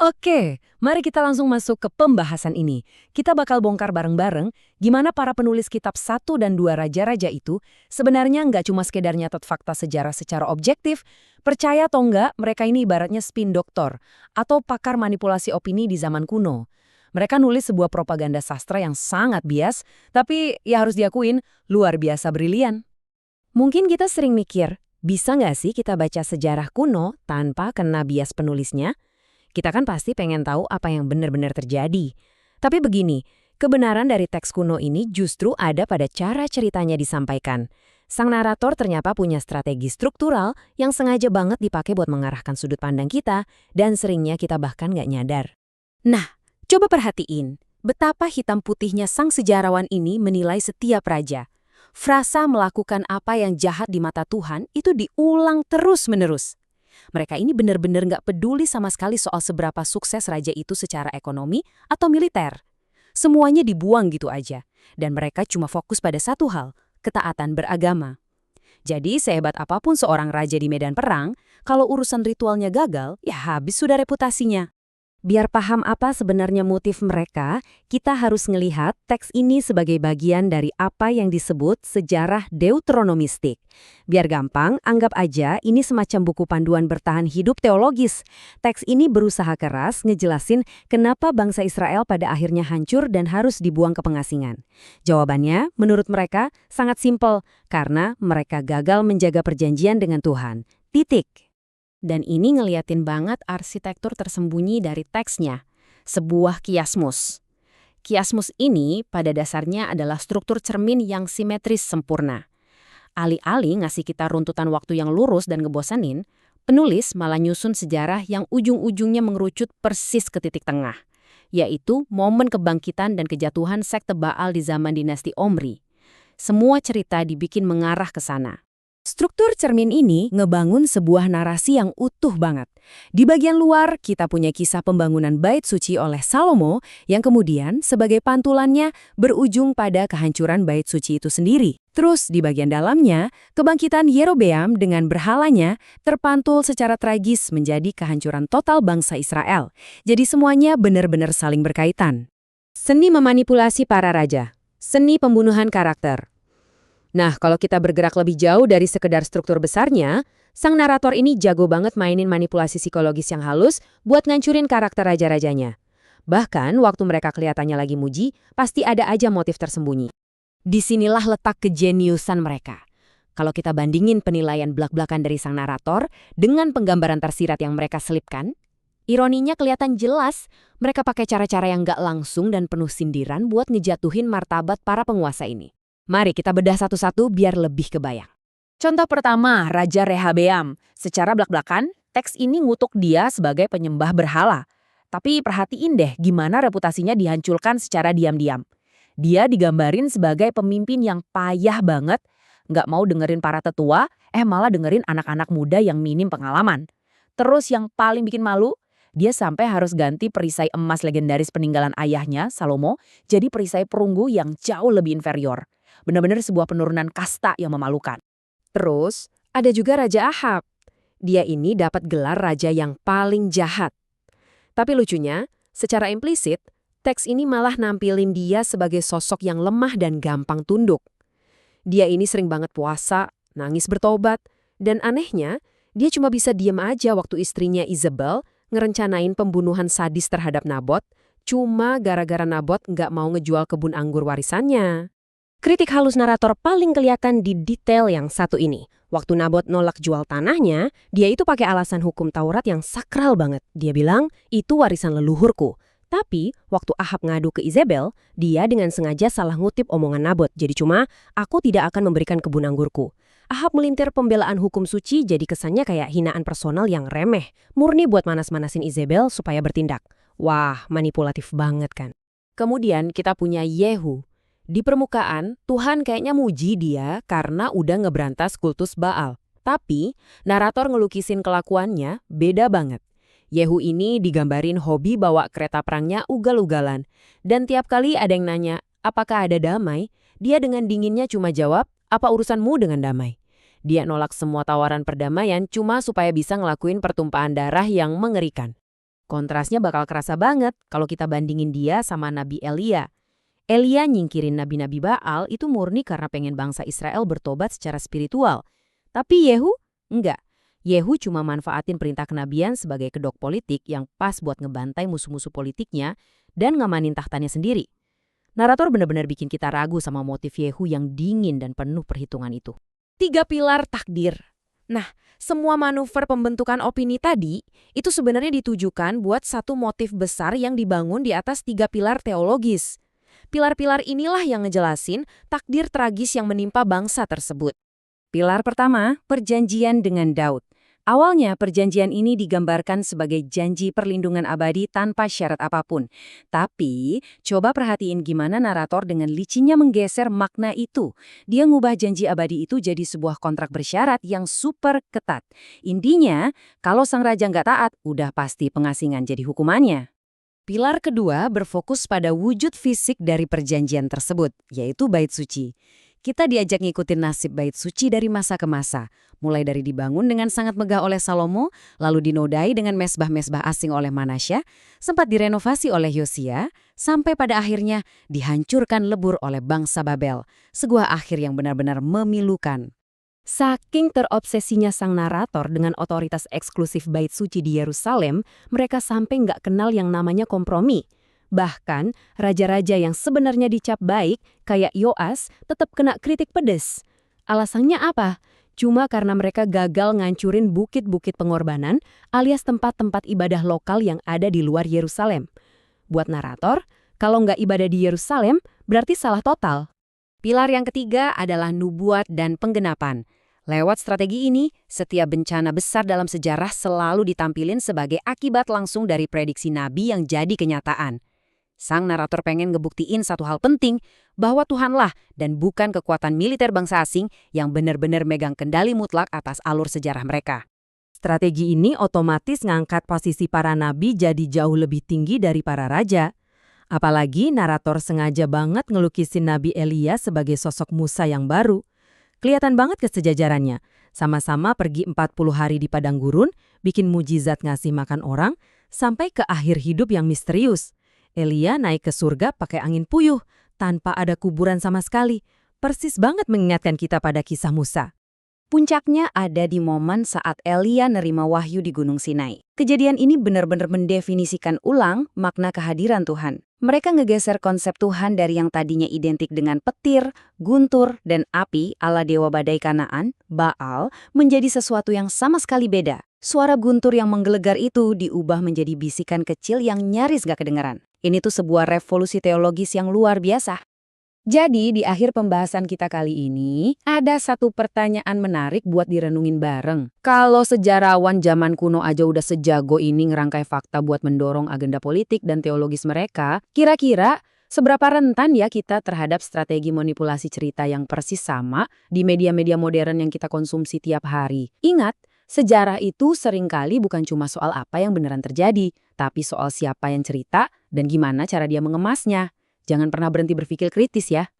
Oke, mari kita langsung masuk ke pembahasan ini. Kita bakal bongkar bareng-bareng gimana para penulis kitab 1 dan 2 Raja-Raja itu sebenarnya nggak cuma sekedar nyatet fakta sejarah secara objektif, percaya atau nggak, mereka ini ibaratnya spin doktor atau pakar manipulasi opini di zaman kuno. Mereka nulis sebuah propaganda sastra yang sangat bias, tapi ya harus diakuin, luar biasa brilian. Mungkin kita sering mikir, bisa nggak sih kita baca sejarah kuno tanpa kena bias penulisnya? Kita kan pasti pengen tahu apa yang benar-benar terjadi. Tapi begini, kebenaran dari teks kuno ini justru ada pada cara ceritanya disampaikan. Sang narator ternyata punya strategi struktural yang sengaja banget dipakai buat mengarahkan sudut pandang kita, dan seringnya kita bahkan nggak nyadar. Nah, coba perhatiin, betapa hitam putihnya sang sejarawan ini menilai setiap raja. Frasa melakukan apa yang jahat di mata Tuhan itu diulang terus-menerus. Mereka ini benar-benar nggak peduli sama sekali soal seberapa sukses raja itu secara ekonomi atau militer. Semuanya dibuang gitu aja. Dan mereka cuma fokus pada satu hal, ketaatan beragama. Jadi sehebat apapun seorang raja di medan perang, kalau urusan ritualnya gagal, ya habis sudah reputasinya. Biar paham apa sebenarnya motif mereka, kita harus ngelihat teks ini sebagai bagian dari apa yang disebut sejarah deuteronomistik. Biar gampang, anggap aja ini semacam buku panduan bertahan hidup teologis. Teks ini berusaha keras ngejelasin kenapa bangsa Israel pada akhirnya hancur dan harus dibuang ke pengasingan. Jawabannya, menurut mereka, sangat simpel, karena mereka gagal menjaga perjanjian dengan Tuhan. Titik. Dan ini ngeliatin banget arsitektur tersembunyi dari teksnya, sebuah kiasmus. Kiasmus ini pada dasarnya adalah struktur cermin yang simetris sempurna. Alih-alih ngasih kita runtutan waktu yang lurus dan ngebosanin, penulis malah nyusun sejarah yang ujung-ujungnya mengerucut persis ke titik tengah, yaitu momen kebangkitan dan kejatuhan sekte Baal di zaman dinasti Omri. Semua cerita dibikin mengarah ke sana. Struktur cermin ini ngebangun sebuah narasi yang utuh banget. Di bagian luar, kita punya kisah pembangunan bait suci oleh Salomo yang kemudian sebagai pantulannya berujung pada kehancuran bait suci itu sendiri. Terus di bagian dalamnya, kebangkitan Yerobeam dengan berhalanya terpantul secara tragis menjadi kehancuran total bangsa Israel. Jadi semuanya benar-benar saling berkaitan. Seni memanipulasi para raja, seni pembunuhan karakter. Nah, kalau kita bergerak lebih jauh dari sekedar struktur besarnya, sang narator ini jago banget mainin manipulasi psikologis yang halus buat ngancurin karakter raja-rajanya. Bahkan, waktu mereka kelihatannya lagi muji, pasti ada aja motif tersembunyi. Disinilah letak kejeniusan mereka. Kalau kita bandingin penilaian belak-belakan dari sang narator dengan penggambaran tersirat yang mereka selipkan, ironinya kelihatan jelas, mereka pakai cara-cara yang nggak langsung dan penuh sindiran buat ngejatuhin martabat para penguasa ini. Mari kita bedah satu-satu biar lebih kebayang. Contoh pertama, Raja Rehabeam. Secara belak-belakan, teks ini ngutuk dia sebagai penyembah berhala. Tapi perhatiin deh gimana reputasinya dihancurkan secara diam-diam. Dia digambarin sebagai pemimpin yang payah banget, nggak mau dengerin para tetua, malah dengerin anak-anak muda yang minim pengalaman. Terus yang paling bikin malu, dia sampai harus ganti perisai emas legendaris peninggalan ayahnya, Salomo, jadi perisai perunggu yang jauh lebih inferior. Benar-benar sebuah penurunan kasta yang memalukan. Terus, ada juga Raja Ahab. Dia ini dapat gelar raja yang paling jahat. Tapi lucunya, secara implisit, teks ini malah nampilin dia sebagai sosok yang lemah dan gampang tunduk. Dia ini sering banget puasa, nangis bertobat, dan anehnya, dia cuma bisa diem aja waktu istrinya Isabel ngerencanain pembunuhan sadis terhadap Nabot, cuma gara-gara Nabot nggak mau ngejual kebun anggur warisannya. Kritik halus narator paling kelihatan di detail yang satu ini. Waktu Nabot nolak jual tanahnya, dia itu pakai alasan hukum Taurat yang sakral banget. Dia bilang, itu warisan leluhurku. Tapi, waktu Ahab ngadu ke Isabel, dia dengan sengaja salah ngutip omongan Nabot. Jadi cuma, aku tidak akan memberikan kebun anggurku. Ahab melintir pembelaan hukum suci jadi kesannya kayak hinaan personal yang remeh. Murni buat manas-manasin Isabel supaya bertindak. Wah, manipulatif banget kan. Kemudian kita punya Yehu. Di permukaan, Tuhan kayaknya muji dia karena udah ngeberantas kultus Baal. Tapi, narator ngelukisin kelakuannya beda banget. Yehu ini digambarin hobi bawa kereta perangnya ugal-ugalan. Dan tiap kali ada yang nanya, apakah ada damai? Dia dengan dinginnya cuma jawab, apa urusanmu dengan damai? Dia nolak semua tawaran perdamaian cuma supaya bisa ngelakuin pertumpahan darah yang mengerikan. Kontrasnya bakal kerasa banget kalau kita bandingin dia sama Nabi Elia. Elia nyingkirin nabi-nabi Baal itu murni karena pengen bangsa Israel bertobat secara spiritual. Tapi Yehu? Enggak. Yehu cuma manfaatin perintah kenabian sebagai kedok politik yang pas buat ngebantai musuh-musuh politiknya dan ngamanin tahtanya sendiri. Narator benar-benar bikin kita ragu sama motif Yehu yang dingin dan penuh perhitungan itu. 3 pilar takdir. Nah, semua manuver pembentukan opini tadi itu sebenarnya ditujukan buat satu motif besar yang dibangun di atas 3 pilar teologis. Pilar-pilar inilah yang ngejelasin takdir tragis yang menimpa bangsa tersebut. Pilar pertama, perjanjian dengan Daud. Awalnya perjanjian ini digambarkan sebagai janji perlindungan abadi tanpa syarat apapun. Tapi, coba perhatiin gimana narator dengan licinnya menggeser makna itu. Dia ngubah janji abadi itu jadi sebuah kontrak bersyarat yang super ketat. Intinya, kalau sang raja nggak taat, udah pasti pengasingan jadi hukumannya. Pilar kedua berfokus pada wujud fisik dari perjanjian tersebut, yaitu bait suci. Kita diajak ngikutin nasib bait suci dari masa ke masa, mulai dari dibangun dengan sangat megah oleh Salomo, lalu dinodai dengan mesbah-mesbah asing oleh Manasya, sempat direnovasi oleh Yosia, sampai pada akhirnya dihancurkan lebur oleh bangsa Babel, sebuah akhir yang benar-benar memilukan. Saking terobsesinya sang narator dengan otoritas eksklusif bait suci di Yerusalem, mereka sampai nggak kenal yang namanya kompromi. Bahkan, raja-raja yang sebenarnya dicap baik, kayak Yoas, tetap kena kritik pedes. Alasannya apa? Cuma karena mereka gagal ngancurin bukit-bukit pengorbanan alias tempat-tempat ibadah lokal yang ada di luar Yerusalem. Buat narator, kalau nggak ibadah di Yerusalem, berarti salah total. Pilar yang ketiga adalah nubuat dan penggenapan. Lewat strategi ini, setiap bencana besar dalam sejarah selalu ditampilin sebagai akibat langsung dari prediksi nabi yang jadi kenyataan. Sang narator pengen ngebuktiin satu hal penting, bahwa Tuhanlah dan bukan kekuatan militer bangsa asing yang benar-benar megang kendali mutlak atas alur sejarah mereka. Strategi ini otomatis ngangkat posisi para nabi jadi jauh lebih tinggi dari para raja. Apalagi narator sengaja banget ngelukisin Nabi Elia sebagai sosok Musa yang baru. Kelihatan banget kesejajarannya. Sama-sama pergi 40 hari di padang gurun, bikin mujizat ngasih makan orang, sampai ke akhir hidup yang misterius. Elia naik ke surga pakai angin puyuh, tanpa ada kuburan sama sekali. Persis banget mengingatkan kita pada kisah Musa. Puncaknya ada di momen saat Elia nerima wahyu di Gunung Sinai. Kejadian ini benar-benar mendefinisikan ulang makna kehadiran Tuhan. Mereka ngegeser konsep Tuhan dari yang tadinya identik dengan petir, guntur, dan api ala dewa badai Kanaan, Baal, menjadi sesuatu yang sama sekali beda. Suara guntur yang menggelegar itu diubah menjadi bisikan kecil yang nyaris gak kedengaran. Ini tuh sebuah revolusi teologis yang luar biasa. Jadi, di akhir pembahasan kita kali ini, ada satu pertanyaan menarik buat direnungin bareng. Kalau sejarawan zaman kuno aja udah sejago ini ngerangkai fakta buat mendorong agenda politik dan teologis mereka, kira-kira seberapa rentan ya kita terhadap strategi manipulasi cerita yang persis sama di media-media modern yang kita konsumsi tiap hari? Ingat, sejarah itu seringkali bukan cuma soal apa yang beneran terjadi, tapi soal siapa yang cerita dan gimana cara dia mengemasnya. Jangan pernah berhenti berpikir kritis ya.